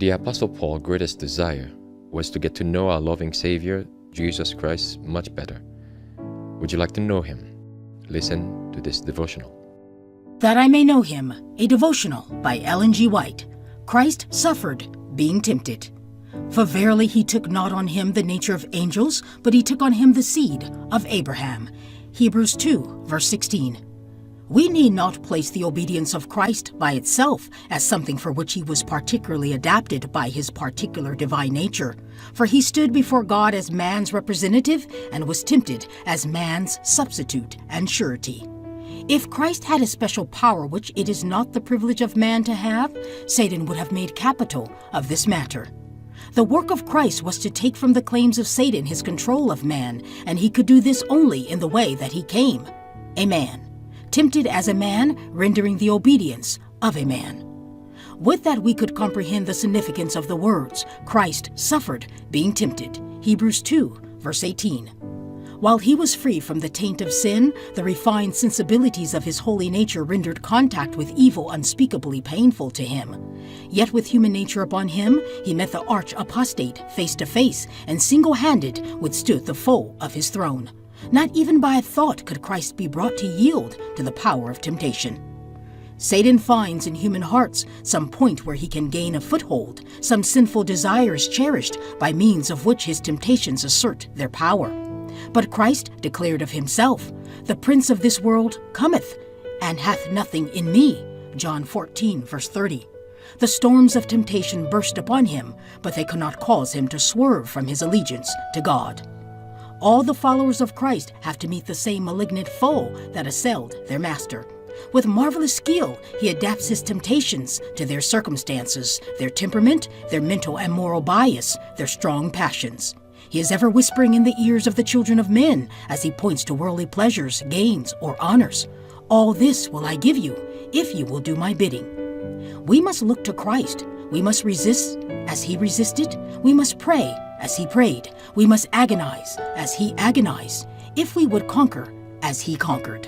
The Apostle Paul's greatest desire was to get to know our loving Savior, Jesus Christ, much better. Would you like to know him? Listen to this devotional. That I may know him, a devotional by Ellen G. White. Christ suffered, being tempted. For verily he took not on him the nature of angels, but he took on him the seed of Abraham. Hebrews 2, verse 16. We need not place the obedience of Christ by itself as something for which he was particularly adapted by his particular divine nature, for he stood before God as man's representative and was tempted as man's substitute and surety. If Christ had a special power which it is not the privilege of man to have, Satan would have made capital of this matter. The work of Christ was to take from the claims of Satan his control of man, and he could do this only in the way that he came, a man. Tempted as a man, rendering the obedience of a man. With that we could comprehend the significance of the words, Christ suffered, being tempted, Hebrews 2, verse 18. While he was free from the taint of sin, the refined sensibilities of his holy nature rendered contact with evil unspeakably painful to him. Yet with human nature upon him, he met the arch apostate face to face, and single-handed withstood the foe of his throne. Not even by a thought could Christ be brought to yield to the power of temptation. Satan finds in human hearts some point where he can gain a foothold, some sinful desires cherished by means of which his temptations assert their power. But Christ declared of himself, "The prince of this world cometh, and hath nothing in me." John 14, verse 30. The storms of temptation burst upon him, but they could not cause him to swerve from his allegiance to God. All the followers of Christ have to meet the same malignant foe that assailed their master. With marvelous skill, he adapts his temptations to their circumstances, their temperament, their mental and moral bias, their strong passions. He is ever whispering in the ears of the children of men as he points to worldly pleasures, gains, or honors. All this will I give you, if you will do my bidding. We must look to Christ. We must resist as he resisted. We must pray as he prayed. We must agonize as he agonized, if we would conquer as he conquered.